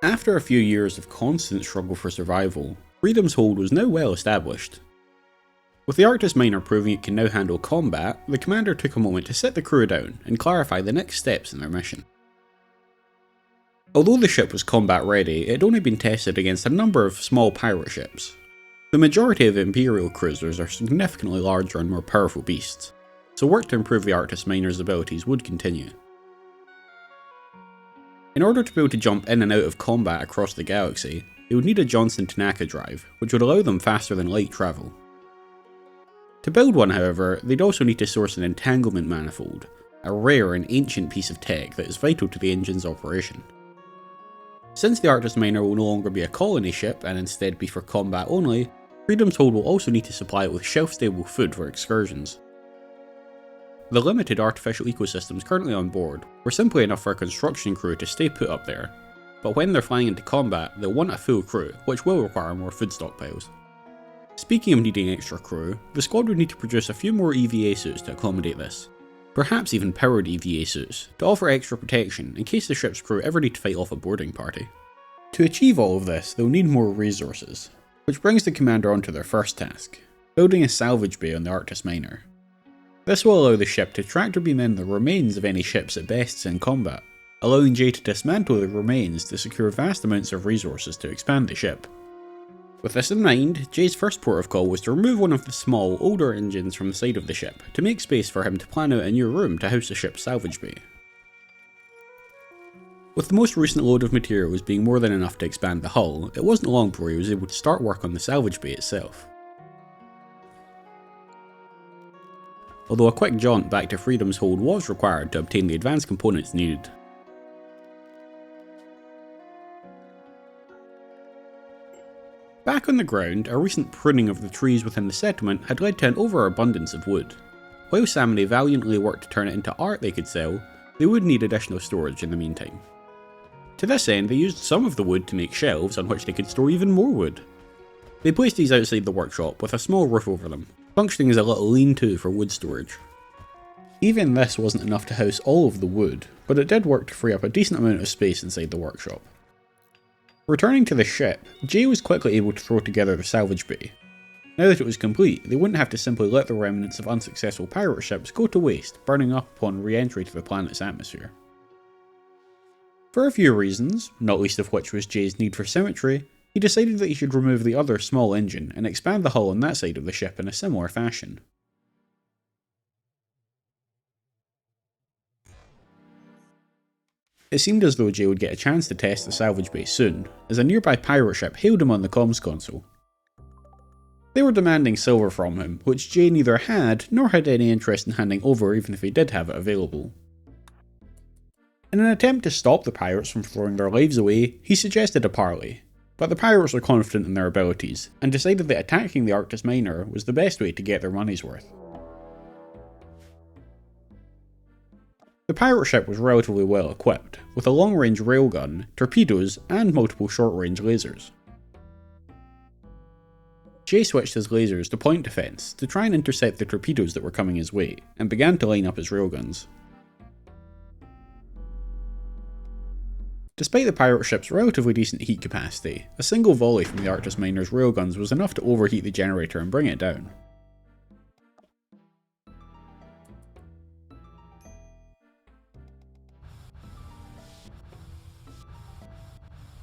After a few years of constant struggle for survival, Freedom's hold was now well established. With the Arctis Minor proving it can now handle combat, the commander took a moment to sit the crew down and clarify the next steps in their mission. Although the ship was combat ready, it had only been tested against a number of small pirate ships. The majority of Imperial cruisers are significantly larger and more powerful beasts, so work to improve the Arctis Minor's abilities would continue. In order to be able to jump in and out of combat across the galaxy, they would need a Johnson Tanaka drive, which would allow them faster than light travel. To build one, however, they'd also need to source an entanglement manifold, a rare and ancient piece of tech that is vital to the engine's operation. Since the Arctis Minor will no longer be a colony ship and instead be for combat only, Freedom's hold will also need to supply it with shelf-stable food for excursions. The limited artificial ecosystems currently on board were simply enough for a construction crew to stay put up there, but when they're flying into combat, they'll want a full crew, which will require more food stockpiles. Speaking of needing extra crew, the squad would need to produce a few more EVA suits to accommodate this. Perhaps even powered EVA suits, to offer extra protection in case the ship's crew ever need to fight off a boarding party. To achieve all of this, they'll need more resources, which brings the commander onto their first task, building a salvage bay on the Arctis Minor. This will allow the ship to tractor beam in the remains of any ships it bests in combat, allowing Jay to dismantle the remains to secure vast amounts of resources to expand the ship. With this in mind, Jay's first port of call was to remove one of the small, older engines from the side of the ship to make space for him to plan out a new room to house the ship's salvage bay. With the most recent load of materials being more than enough to expand the hull, it wasn't long before he was able to start work on the salvage bay itself. Although a quick jaunt back to Freedom's hold was required to obtain the advanced components needed. Back on the ground, a recent pruning of the trees within the settlement had led to an overabundance of wood. While Sam and they valiantly worked to turn it into art they could sell, they would need additional storage in the meantime. To this end, they used some of the wood to make shelves on which they could store even more wood. They placed these outside the workshop with a small roof over them, functioning as a little lean-to for wood storage. Even this wasn't enough to house all of the wood, but it did work to free up a decent amount of space inside the workshop. Returning to the ship, Jay was quickly able to throw together the salvage bay. Now that it was complete, they wouldn't have to simply let the remnants of unsuccessful pirate ships go to waste, burning up upon re-entry to the planet's atmosphere. For a few reasons, not least of which was Jay's need for symmetry, he decided that he should remove the other small engine and expand the hull on that side of the ship in a similar fashion. It seemed as though Jay would get a chance to test the salvage bay soon, as a nearby pirate ship hailed him on the comms console. They were demanding silver from him, which Jay neither had nor had any interest in handing over even if he did have it available. In an attempt to stop the pirates from throwing their lives away, he suggested a parley, but the pirates were confident in their abilities, and decided that attacking the Arctis Minor was the best way to get their money's worth. The pirate ship was relatively well equipped, with a long-range railgun, torpedoes, and multiple short-range lasers. Jay switched his lasers to point defense to try and intercept the torpedoes that were coming his way, and began to line up his railguns. Despite the pirate ship's relatively decent heat capacity, a single volley from the Arctis Minor's railguns was enough to overheat the generator and bring it down.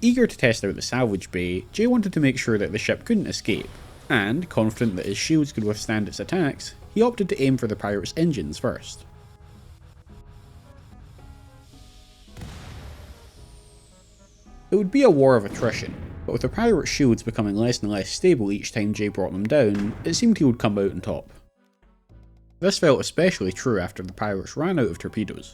Eager to test out the salvage bay, Jay wanted to make sure that the ship couldn't escape, and, confident that his shields could withstand its attacks, he opted to aim for the pirates' engines first. It would be a war of attrition, but with the pirates' shields becoming less and less stable each time Jay brought them down, it seemed he would come out on top. This felt especially true after the pirates ran out of torpedoes.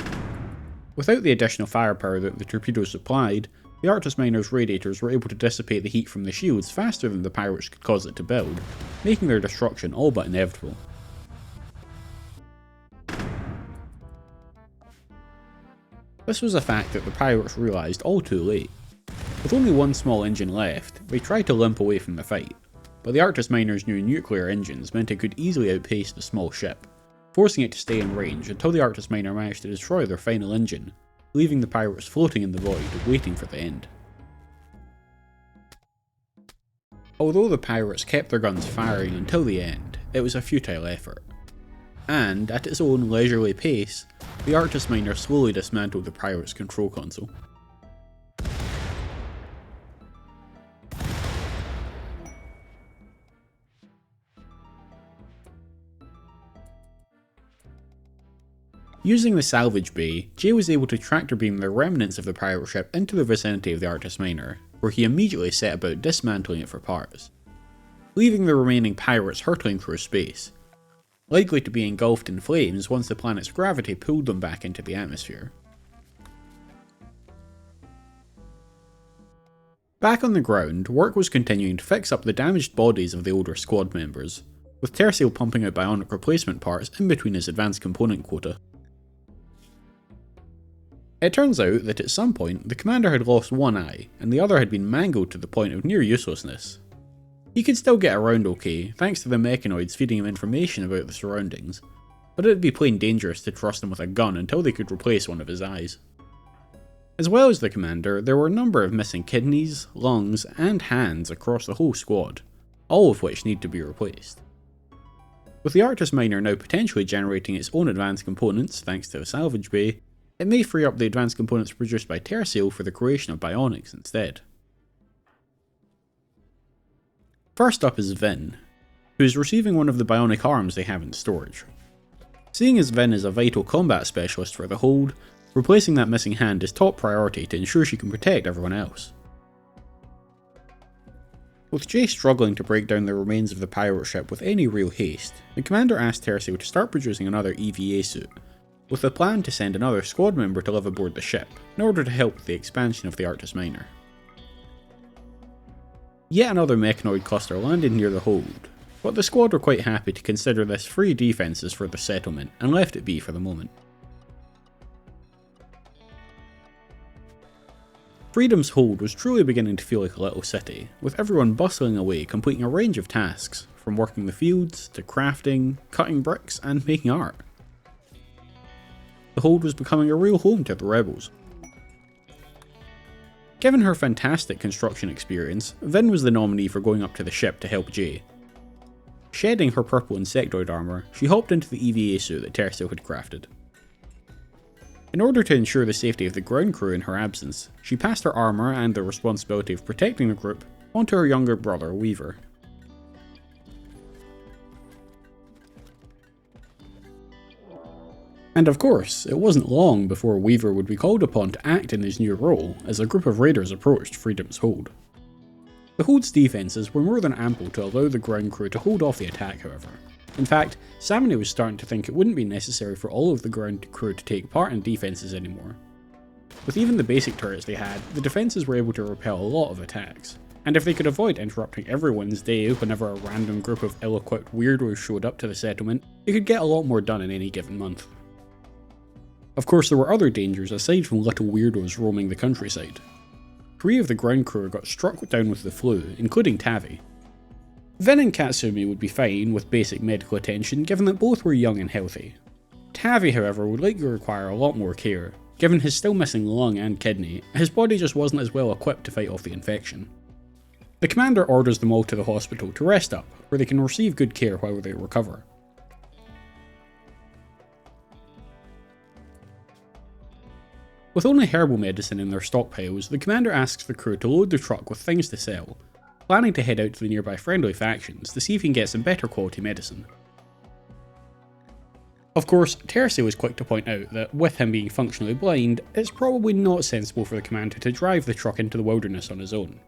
Without the additional firepower that the torpedoes supplied, the Arctis Minor's radiators were able to dissipate the heat from the shields faster than the pirates could cause it to build, making their destruction all but inevitable. This was a fact that the pirates realised all too late. With only one small engine left, they tried to limp away from the fight, but the Arctis Minor's new nuclear engines meant it could easily outpace the small ship, forcing it to stay in range until the Arctis Minor managed to destroy their final engine, leaving the pirates floating in the void, waiting for the end. Although the pirates kept their guns firing until the end, it was a futile effort. And, at its own leisurely pace, the Arctis Minor slowly dismantled the pirates' control console. Using the salvage bay, Jay was able to tractor beam the remnants of the pirate ship into the vicinity of the Arctis Minor, where he immediately set about dismantling it for parts, leaving the remaining pirates hurtling through space, likely to be engulfed in flames once the planet's gravity pulled them back into the atmosphere. Back on the ground, work was continuing to fix up the damaged bodies of the older squad members, with Terciel pumping out bionic replacement parts in between his advanced component quota. It turns out that at some point, the commander had lost one eye, and the other had been mangled to the point of near uselessness. He could still get around okay, thanks to the mechanoids feeding him information about the surroundings, but it would be plain dangerous to trust him with a gun until they could replace one of his eyes. As well as the commander, there were a number of missing kidneys, lungs, and hands across the whole squad, all of which need to be replaced. With the Arctis Minor now potentially generating its own advanced components thanks to the salvage bay, it may free up the advanced components produced by Terciel for the creation of bionics instead. First up is Vin, who is receiving one of the bionic arms they have in storage. Seeing as Vin is a vital combat specialist for the Hold, replacing that missing hand is top priority to ensure she can protect everyone else. With Jay struggling to break down the remains of the pirate ship with any real haste, the commander asked Terciel to start producing another EVA suit, with the plan to send another squad member to live aboard the ship, in order to help with the expansion of the Arctis Minor. Yet another mechanoid cluster landed near the Hold, but the squad were quite happy to consider this free defences for the settlement and left it be for the moment. Freedom's Hold was truly beginning to feel like a little city, with everyone bustling away completing a range of tasks, from working the fields, to crafting, cutting bricks, and making art. The Hold was becoming a real home to the rebels. Given her fantastic construction experience, Vin was the nominee for going up to the ship to help Jay. Shedding her purple insectoid armour, she hopped into the EVA suit that Terciel had crafted. In order to ensure the safety of the ground crew in her absence, she passed her armour and the responsibility of protecting the group onto her younger brother, Weaver. And of course, it wasn't long before Weaver would be called upon to act in his new role as a group of raiders approached Freedom's Hold. The Hold's defences were more than ample to allow the ground crew to hold off the attack, however. In fact, Samony was starting to think it wouldn't be necessary for all of the ground crew to take part in defences anymore. With even the basic turrets they had, the defences were able to repel a lot of attacks, and if they could avoid interrupting everyone's day whenever a random group of ill-equipped weirdos showed up to the settlement, they could get a lot more done in any given month. Of course, there were other dangers aside from little weirdos roaming the countryside. 3 of the ground crew got struck down with the flu, including Tavi. Vin and Katsumi would be fine with basic medical attention given that both were young and healthy. Tavi, however, would likely require a lot more care. Given his still missing lung and kidney, his body just wasn't as well equipped to fight off the infection. The commander orders them all to the hospital to rest up, where they can receive good care while they recover. With only herbal medicine in their stockpiles, the commander asks the crew to load the truck with things to sell, planning to head out to the nearby friendly factions to see if he can get some better quality medicine. Of course, Terciel was quick to point out that with him being functionally blind, it's probably not sensible for the commander to drive the truck into the wilderness on his own.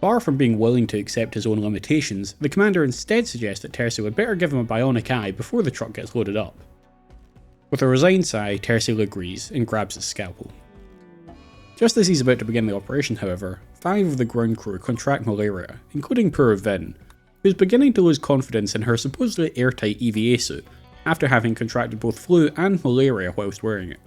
Far from being willing to accept his own limitations, the commander instead suggests that Terciel had better give him a bionic eye before the truck gets loaded up. With a resigned sigh, Terciel agrees and grabs his scalpel. Just as he's about to begin the operation, however, 5 of the ground crew contract malaria, including poor Vin, who's beginning to lose confidence in her supposedly airtight EVA suit after having contracted both flu and malaria whilst wearing it.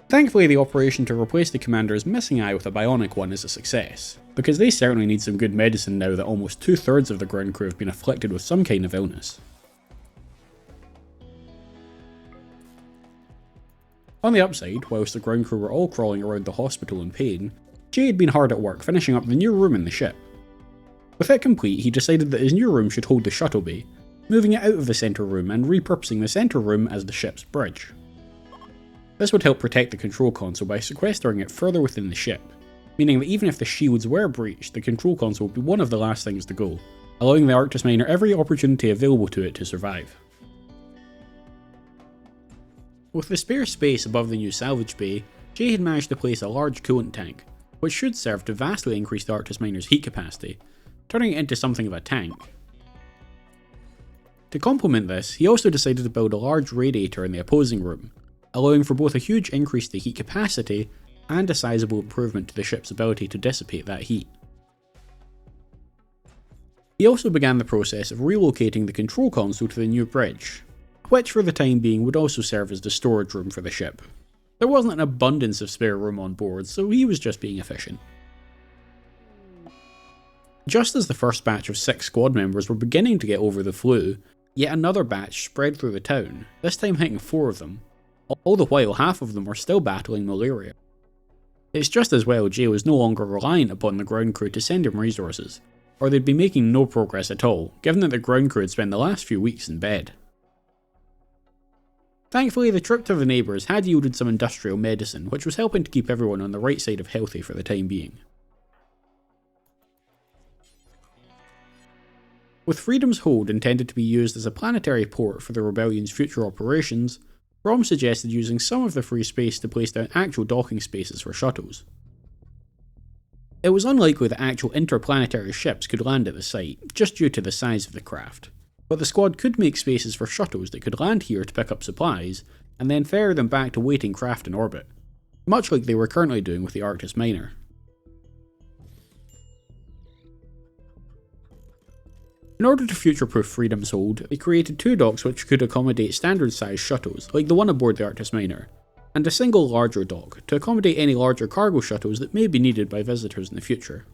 Thankfully, the operation to replace the commander's missing eye with a bionic one is a success, because they certainly need some good medicine now that almost 2/3 of the ground crew have been afflicted with some kind of illness. On the upside, whilst the ground crew were all crawling around the hospital in pain, Jay had been hard at work finishing up the new room in the ship. With it complete, he decided that his new room should hold the shuttle bay, moving it out of the centre room and repurposing the centre room as the ship's bridge. This would help protect the control console by sequestering it further within the ship, meaning that even if the shields were breached, the control console would be one of the last things to go, allowing the Arctis Minor every opportunity available to it to survive. With the spare space above the new salvage bay, Jay had managed to place a large coolant tank, which should serve to vastly increase the Arctis Minor's heat capacity, turning it into something of a tank. To complement this, he also decided to build a large radiator in the opposing room, allowing for both a huge increase to heat capacity and a sizable improvement to the ship's ability to dissipate that heat. He also began the process of relocating the control console to the new bridge, which for the time being would also serve as the storage room for the ship. There wasn't an abundance of spare room on board, so he was just being efficient. Just as the first batch of 6 squad members were beginning to get over the flu, yet another batch spread through the town, this time hitting 4 of them. All the while, half of them were still battling malaria. It's just as well Jay was no longer reliant upon the ground crew to send him resources, or they'd be making no progress at all, given that the ground crew had spent the last few weeks in bed. Thankfully, the trip to the neighbours had yielded some industrial medicine, which was helping to keep everyone on the right side of healthy for the time being. With Freedom's hold intended to be used as a planetary port for the Rebellion's future operations, Rom suggested using some of the free space to place down actual docking spaces for shuttles. It was unlikely that actual interplanetary ships could land at the site, just due to the size of the craft, but the squad could make spaces for shuttles that could land here to pick up supplies, and then ferry them back to waiting craft in orbit, much like they were currently doing with the Arctis Minor. In order to future-proof Freedom's hold, they created 2 docks which could accommodate standard-sized shuttles, like the one aboard the Arctis Minor, and a single larger dock to accommodate any larger cargo shuttles that may be needed by visitors in the future.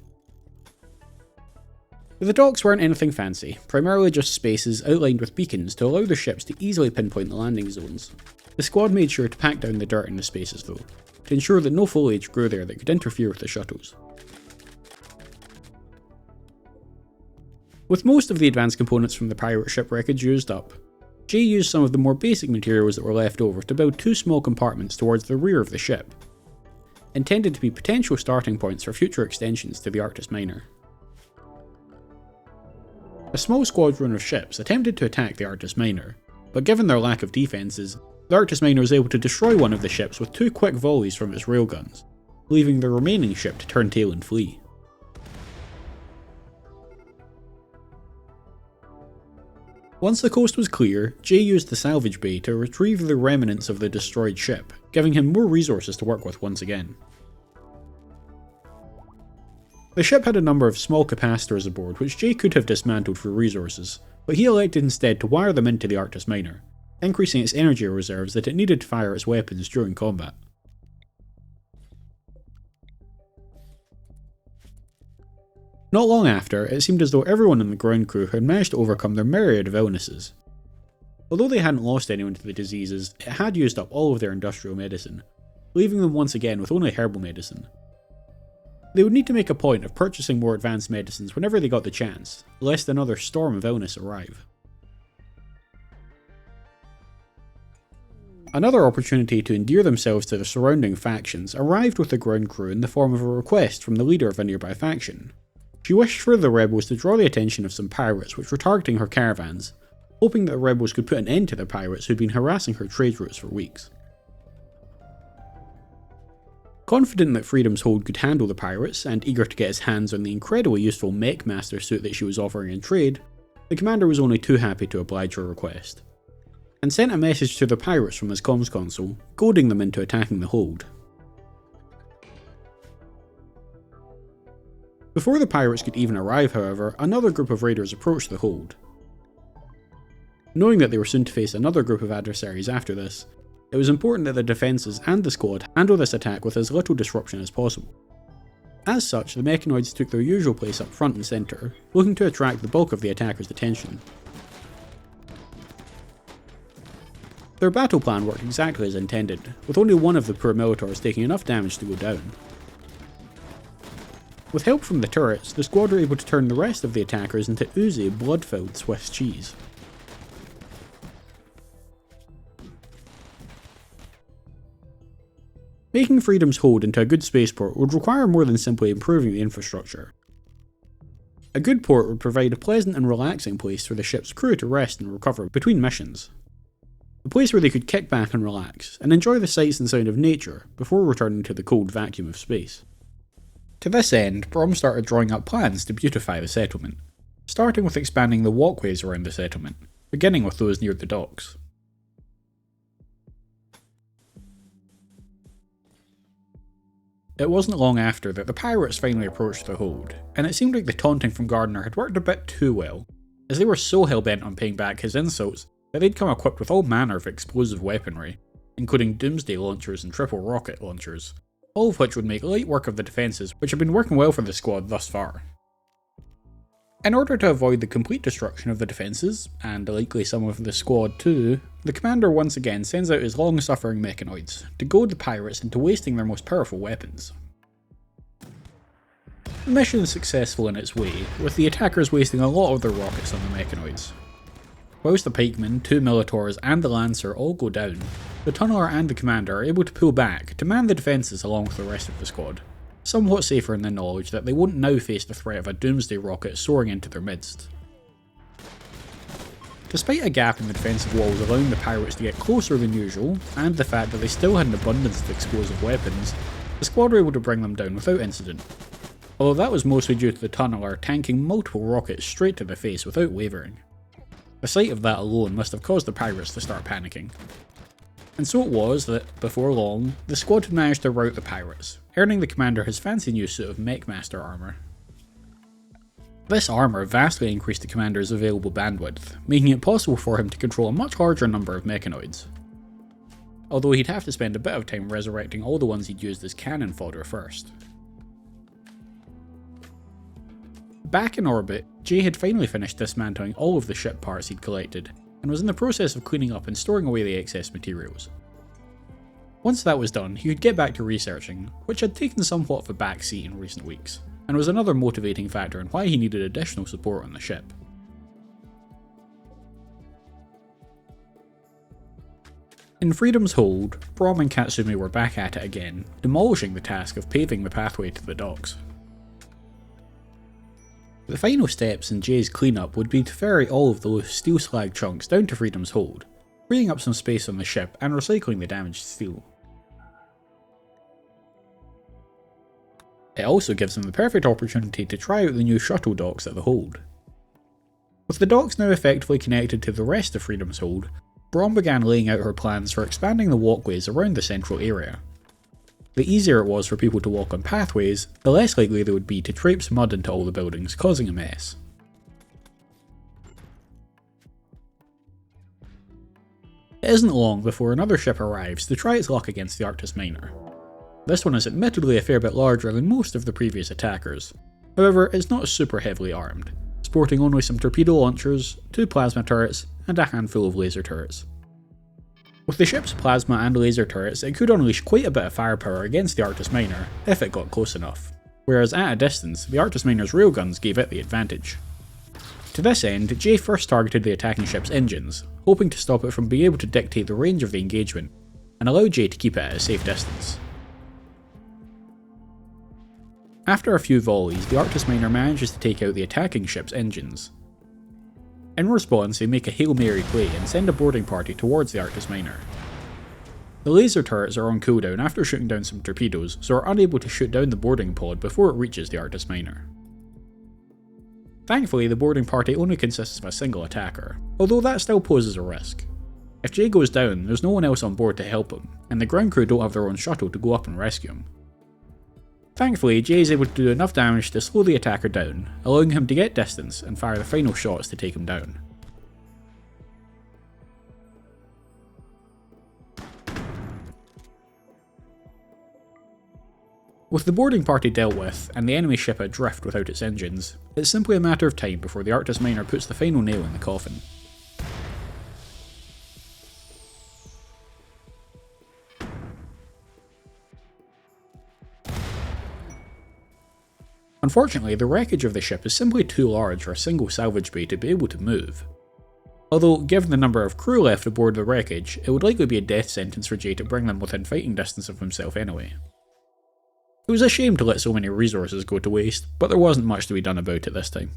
The docks weren't anything fancy, primarily just spaces outlined with beacons to allow the ships to easily pinpoint the landing zones. The squad made sure to pack down the dirt in the spaces though, to ensure that no foliage grew there that could interfere with the shuttles. With most of the advanced components from the pirate ship wreckage used up, Jay used some of the more basic materials that were left over to build 2 small compartments towards the rear of the ship, intended to be potential starting points for future extensions to the Arctis Minor. A small squadron of ships attempted to attack the Arctis Minor, but given their lack of defences, the Arctis Minor was able to destroy one of the ships with 2 quick volleys from its railguns, leaving the remaining ship to turn tail and flee. Once the coast was clear, Jay used the salvage bay to retrieve the remnants of the destroyed ship, giving him more resources to work with once again. The ship had a number of small capacitors aboard which Jay could have dismantled for resources, but he elected instead to wire them into the Arctis Minor, increasing its energy reserves that it needed to fire its weapons during combat. Not long after, it seemed as though everyone in the ground crew had managed to overcome their myriad of illnesses. Although they hadn't lost anyone to the diseases, it had used up all of their industrial medicine, leaving them once again with only herbal medicine. They would need to make a point of purchasing more advanced medicines whenever they got the chance, lest another storm of illness arrive. Another opportunity to endear themselves to the surrounding factions arrived with the ground crew in the form of a request from the leader of a nearby faction. She wished for the rebels to draw the attention of some pirates which were targeting her caravans, hoping that the rebels could put an end to the pirates who'd been harassing her trade routes for weeks. Confident that Freedom's hold could handle the pirates, and eager to get his hands on the incredibly useful mech master suit that she was offering in trade, the commander was only too happy to oblige her request, and sent a message to the pirates from his comms console, goading them into attacking the hold. Before the pirates could even arrive, however, another group of raiders approached the hold. Knowing that they were soon to face another group of adversaries after this, it was important that the defences and the squad handle this attack with as little disruption as possible. As such, the mechanoids took their usual place up front and centre, looking to attract the bulk of the attackers' attention. Their battle plan worked exactly as intended, with only one of the poor Militors taking enough damage to go down. With help from the turrets, the squad were able to turn the rest of the attackers into oozy, blood-filled Swiss cheese. Making Freedom's Hold into a good spaceport would require more than simply improving the infrastructure. A good port would provide a pleasant and relaxing place for the ship's crew to rest and recover between missions. A place where they could kick back and relax, and enjoy the sights and sound of nature before returning to the cold vacuum of space. To this end, Brom started drawing up plans to beautify the settlement, starting with expanding the walkways around the settlement, beginning with those near the docks. It wasn't long after that the pirates finally approached the hold, and it seemed like the taunting from Gardner had worked a bit too well, as they were so hell-bent on paying back his insults that they'd come equipped with all manner of explosive weaponry, including doomsday launchers and triple rocket launchers, all of which would make light work of the defences which had been working well for the squad thus far. In order to avoid the complete destruction of the defences, and likely some of the squad too, the commander once again sends out his long-suffering mechanoids to goad the pirates into wasting their most powerful weapons. The mission is successful in its way, with the attackers wasting a lot of their rockets on the mechanoids. Whilst the pikemen, 2 Minotaurs and the Lancer all go down, the tunneler and the commander are able to pull back to man the defences along with the rest of the squad, somewhat safer in the knowledge that they won't now face the threat of a doomsday rocket soaring into their midst. Despite a gap in the defensive walls allowing the pirates to get closer than usual, and the fact that they still had an abundance of explosive weapons, the squad were able to bring them down without incident, although that was mostly due to the tunneler tanking multiple rockets straight to the face without wavering. The sight of that alone must have caused the pirates to start panicking. And so it was that, before long, the squad had managed to rout the pirates, earning the commander his fancy new suit of Mechmaster armour. This armour vastly increased the commander's available bandwidth, making it possible for him to control a much larger number of mechanoids. Although he'd have to spend a bit of time resurrecting all the ones he'd used as cannon fodder first. Back in orbit, Jay had finally finished dismantling all of the ship parts he'd collected, and was in the process of cleaning up and storing away the excess materials. Once that was done, he could get back to researching, which had taken somewhat of a back seat in recent weeks, and was another motivating factor in why he needed additional support on the ship. In Freedom's Hold, Brom and Katsumi were back at it again, demolishing the task of paving the pathway to the docks. The final steps in Jay's cleanup would be to ferry all of the loose steel slag chunks down to Freedom's Hold, freeing up some space on the ship and recycling the damaged steel. It also gives them the perfect opportunity to try out the new shuttle docks at the Hold. With the docks now effectively connected to the rest of Freedom's Hold, Brom began laying out her plans for expanding the walkways around the central area. The easier it was for people to walk on pathways, the less likely they would be to traipse mud into all the buildings, causing a mess. It isn't long before another ship arrives to try its luck against the Arctis Minor. This one is admittedly a fair bit larger than most of the previous attackers, however it's not super heavily armed, sporting only some torpedo launchers, 2 plasma turrets, and a handful of laser turrets. With the ship's plasma and laser turrets, it could unleash quite a bit of firepower against the Arctis Minor if it got close enough, whereas at a distance, the Arctis Minor's railguns gave it the advantage. To this end, Jay first targeted the attacking ship's engines, hoping to stop it from being able to dictate the range of the engagement, and allow Jay to keep it at a safe distance. After a few volleys, the Arctis Minor manages to take out the attacking ship's engines. In response, they make a Hail Mary play and send a boarding party towards the Arctis Minor. The laser turrets are on cooldown after shooting down some torpedoes, so are unable to shoot down the boarding pod before it reaches the Arctis Minor. Thankfully, the boarding party only consists of a single attacker, although that still poses a risk. If Jay goes down, there's no one else on board to help him, and the ground crew don't have their own shuttle to go up and rescue him. Thankfully, Jay is able to do enough damage to slow the attacker down, allowing him to get distance and fire the final shots to take him down. With the boarding party dealt with, and the enemy ship adrift without its engines, it's simply a matter of time before the Arctis Minor puts the final nail in the coffin. Unfortunately, the wreckage of the ship is simply too large for a single salvage bay to be able to move. Although, given the number of crew left aboard the wreckage, it would likely be a death sentence for Jay to bring them within fighting distance of himself anyway. It was a shame to let so many resources go to waste, but there wasn't much to be done about it this time.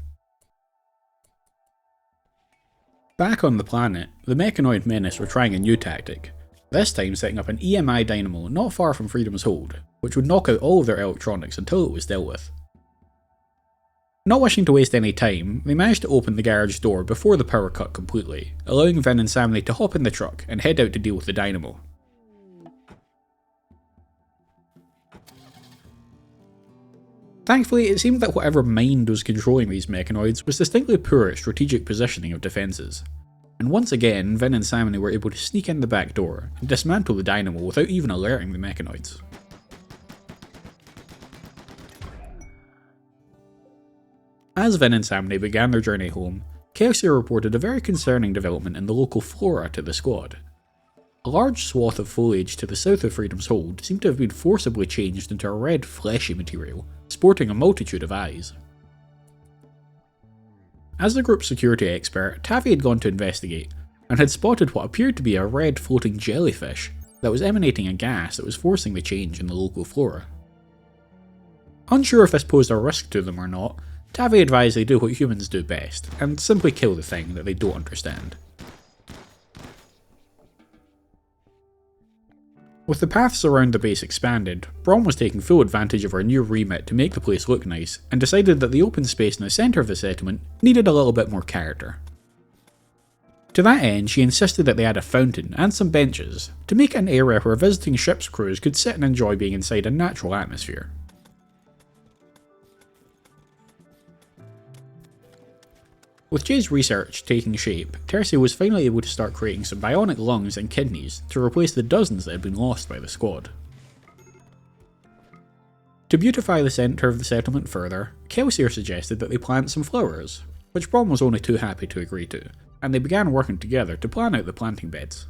Back on the planet, the Mechanoid Menace were trying a new tactic, this time setting up an EMI dynamo not far from Freedom's Hold, which would knock out all of their electronics until it was dealt with. Not wishing to waste any time, they managed to open the garage door before the power cut completely, allowing Vin and Samney to hop in the truck and head out to deal with the dynamo. Thankfully, it seemed that whatever mind was controlling these mechanoids was distinctly poor at strategic positioning of defences, and once again Vin and Samney were able to sneak in the back door and dismantle the dynamo without even alerting the mechanoids. As Vin and Samney began their journey home, Kelsier reported a very concerning development in the local flora to the squad. A large swath of foliage to the south of Freedom's Hold seemed to have been forcibly changed into a red fleshy material, sporting a multitude of eyes. As the group's security expert, Tavi had gone to investigate, and had spotted what appeared to be a red floating jellyfish that was emanating a gas that was forcing the change in the local flora. Unsure if this posed a risk to them or not, Tavi advised they do what humans do best, and simply kill the thing that they don't understand. With the paths around the base expanded, Brom was taking full advantage of her new remit to make the place look nice, and decided that the open space in the centre of the settlement needed a little bit more character. To that end, she insisted that they add a fountain and some benches, to make it an area where visiting ship's crews could sit and enjoy being inside a natural atmosphere. With Jay's research taking shape, Tercia was finally able to start creating some bionic lungs and kidneys to replace the dozens that had been lost by the squad. To beautify the centre of the settlement further, Kelsier suggested that they plant some flowers, which Brom was only too happy to agree to, and they began working together to plan out the planting beds.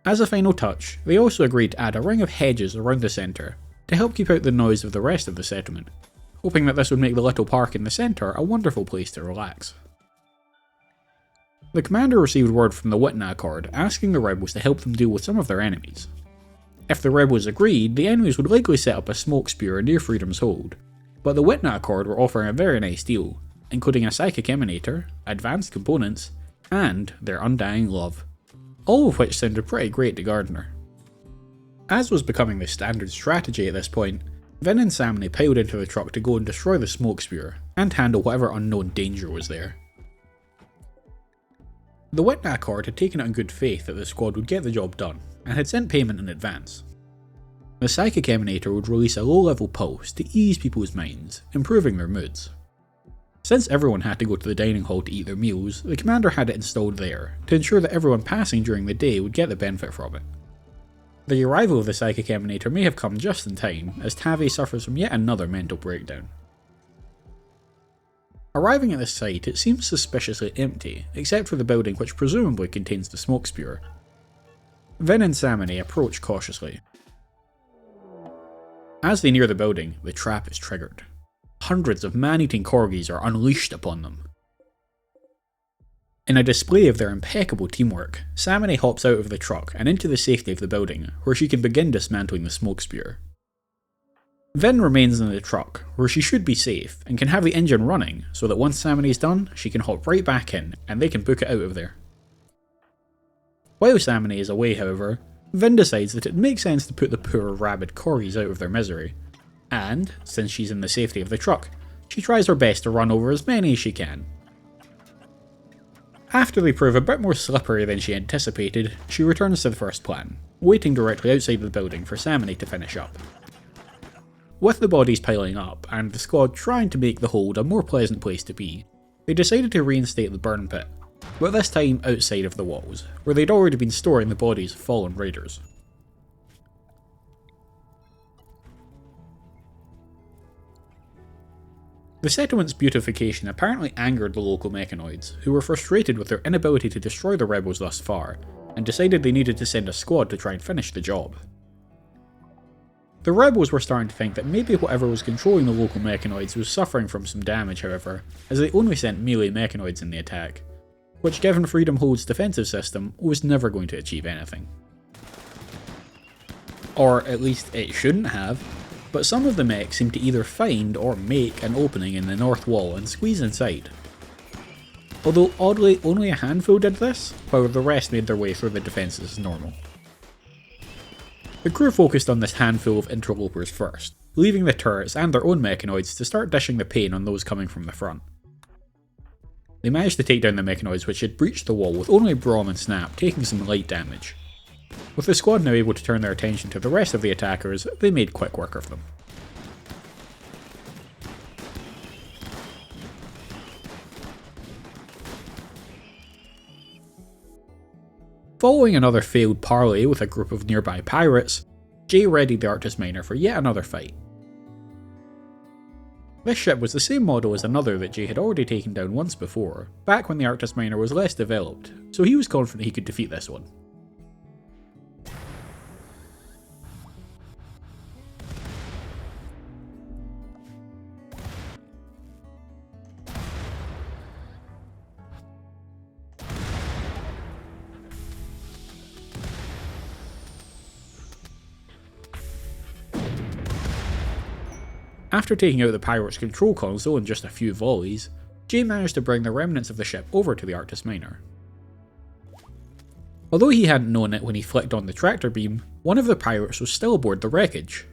As a final touch, they also agreed to add a ring of hedges around the centre to help keep out the noise of the rest of the settlement, hoping that this would make the little park in the centre a wonderful place to relax. The commander received word from the Witna Accord asking the rebels to help them deal with some of their enemies. If the rebels agreed, the enemies would likely set up a smoke spewer near Freedom's Hold, but the Witna Accord were offering a very nice deal, including a psychic emanator, advanced components, and their undying love, all of which sounded pretty great to Gardner. As was becoming the standard strategy at this point, Vin and Samney piled into the truck to go and destroy the smoke spewer, and handle whatever unknown danger was there. The Witna Accord had taken it in good faith that the squad would get the job done, and had sent payment in advance. The psychic emanator would release a low-level pulse to ease people's minds, improving their moods. Since everyone had to go to the dining hall to eat their meals, the commander had it installed there, to ensure that everyone passing during the day would get the benefit from it. The arrival of the psychic emanator may have come just in time, as Tavi suffers from yet another mental breakdown. Arriving at this site, it seems suspiciously empty, except for the building which presumably contains the smoke spewer. Vin and Samney approach cautiously. As they near the building, the trap is triggered. Hundreds of man-eating corgis are unleashed upon them. In a display of their impeccable teamwork, Samney hops out of the truck and into the safety of the building, where she can begin dismantling the smoke spewer. Vin remains in the truck, where she should be safe, and can have the engine running, so that once Samney's done, she can hop right back in, and they can book it out of there. While Samney is away, however, Vin decides that it makes sense to put the poor rabid corgis out of their misery, and, since she's in the safety of the truck, she tries her best to run over as many as she can. After they prove a bit more slippery than she anticipated, she returns to the first plan, waiting directly outside the building for Samney to finish up. With the bodies piling up, and the squad trying to make the hold a more pleasant place to be, they decided to reinstate the burn pit, but this time outside of the walls, where they'd already been storing the bodies of fallen raiders. The settlement's beautification apparently angered the local mechanoids, who were frustrated with their inability to destroy the rebels thus far, and decided they needed to send a squad to try and finish the job. The rebels were starting to think that maybe whatever was controlling the local mechanoids was suffering from some damage, however, as they only sent melee mechanoids in the attack, which, given Freedom Hold's defensive system, was never going to achieve anything. Or at least it shouldn't have, but some of the mechs seemed to either find or make an opening in the north wall and squeeze inside. Although oddly only a handful did this, while the rest made their way through the defences as normal. The crew focused on this handful of interlopers first, leaving the turrets and their own mechanoids to start dishing the pain on those coming from the front. They managed to take down the mechanoids which had breached the wall with only Brom and Snap taking some light damage. With the squad now able to turn their attention to the rest of the attackers, they made quick work of them. Following another failed parley with a group of nearby pirates, Jay readied the Arctis Minor for yet another fight. This ship was the same model as another that Jay had already taken down once before, back when the Arctis Minor was less developed, so he was confident he could defeat this one. After taking out the pirate's control console in just a few volleys, Jay managed to bring the remnants of the ship over to the Arctis Minor. Although he hadn't known it when he flicked on the tractor beam, one of the pirates was still aboard the wreckage,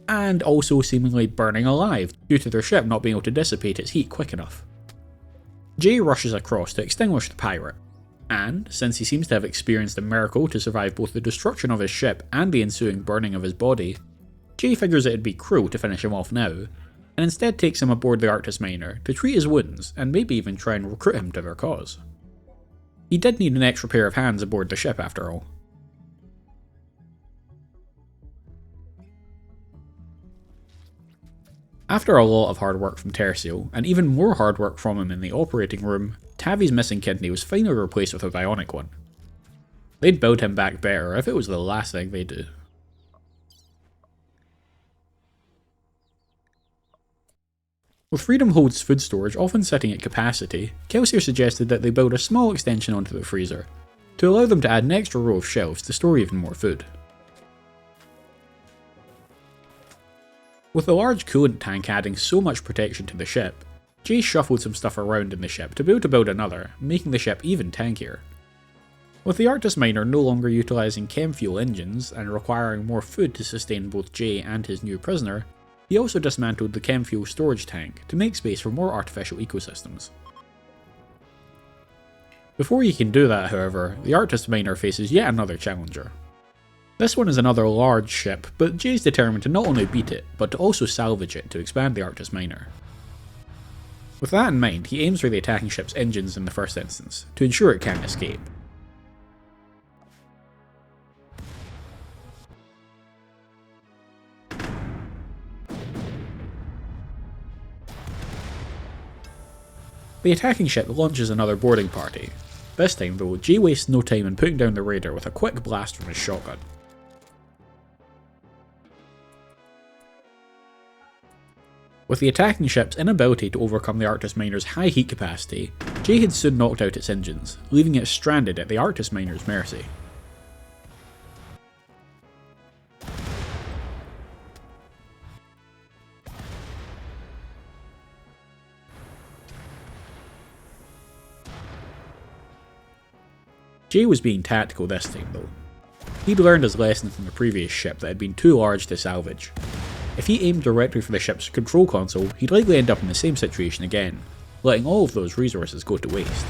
and also seemingly burning alive due to their ship not being able to dissipate its heat quick enough. Jay rushes across to extinguish the pirate, and since he seems to have experienced a miracle to survive both the destruction of his ship and the ensuing burning of his body, Jay figures it'd be cruel to finish him off now, and instead takes him aboard the Arctis Minor to treat his wounds and maybe even try and recruit him to their cause. He did need an extra pair of hands aboard the ship after all. After a lot of hard work from Tercio, and even more hard work from him in the operating room, Tavi's missing kidney was finally replaced with a bionic one. They'd build him back better if it was the last thing they do. With Freedom Hold's food storage often sitting at capacity, Kelsier suggested that they build a small extension onto the freezer, to allow them to add an extra row of shelves to store even more food. With the large coolant tank adding so much protection to the ship, Jay shuffled some stuff around in the ship to be able to build another, making the ship even tankier. With the Arctis Minor no longer utilising chem fuel engines and requiring more food to sustain both Jay and his new prisoner, he also dismantled the chem fuel storage tank to make space for more artificial ecosystems. Before you can do that, however, the Arctis Minor faces yet another challenger. This one is another large ship, but Jay's determined to not only beat it, but to also salvage it to expand the Arctis Minor. With that in mind, he aims for the attacking ship's engines in the first instance, to ensure it can't escape. The attacking ship launches another boarding party. This time though, Jay wastes no time in putting down the raider with a quick blast from his shotgun. With the attacking ship's inability to overcome the Arctis Minor's high heat capacity, Jay had soon knocked out its engines, leaving it stranded at the Arctis Minor's mercy. Jay was being tactical this time though. He'd learned his lesson from the previous ship that had been too large to salvage. If he aimed directly for the ship's control console, he'd likely end up in the same situation again, letting all of those resources go to waste.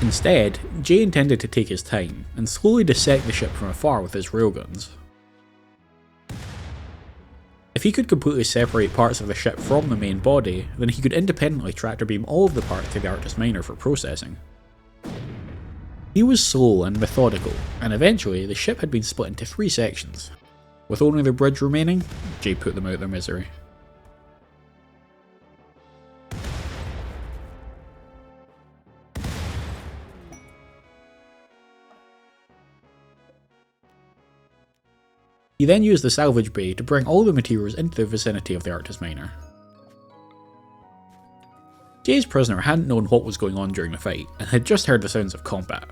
Instead, Jay intended to take his time and slowly dissect the ship from afar with his railguns. If he could completely separate parts of the ship from the main body, then he could independently tractor beam all of the parts to the Arctis Minor for processing. He was slow and methodical, and eventually the ship had been split into 3 sections. With only the bridge remaining, Jay put them out of their misery. He then used the salvage bay to bring all the materials into the vicinity of the Arctis Minor. Jay's prisoner hadn't known what was going on during the fight, and had just heard the sounds of combat.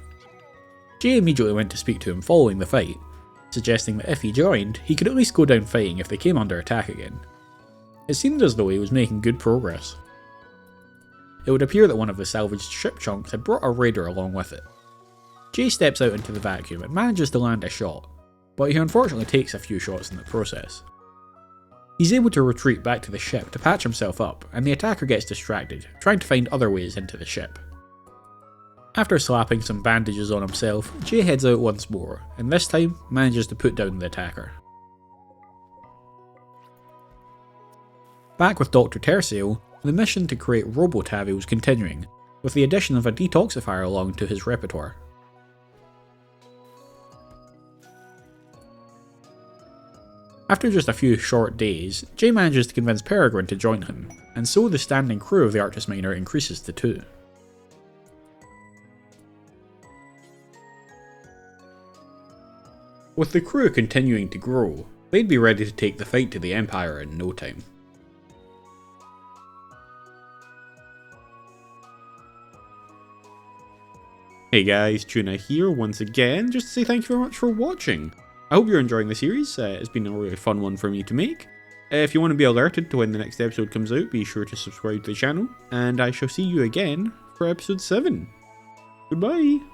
Jay immediately went to speak to him following the fight, suggesting that if he joined, he could at least go down fighting if they came under attack again. It seemed as though he was making good progress. It would appear that one of the salvaged ship chunks had brought a raider along with it. Jay steps out into the vacuum and manages to land a shot, but he unfortunately takes a few shots in the process. He's able to retreat back to the ship to patch himself up, and the attacker gets distracted, trying to find other ways into the ship. After slapping some bandages on himself, Jay heads out once more, and this time manages to put down the attacker. Back with Dr. Tercio, the mission to create Robo-Tavi was continuing, with the addition of a detoxifier along to his repertoire. After just a few short days, Jay manages to convince Peregrine to join him, and so the standing crew of the Arctis Minor increases to 2. With the crew continuing to grow, they'd be ready to take the fight to the Empire in no time. Hey guys, Tuna here once again, just to say thank you very much for watching. I hope you're enjoying the series. It's been a really fun one for me to make. If you want to be alerted to when the next episode comes out, be sure to subscribe to the channel, and I shall see you again for episode 7. Goodbye!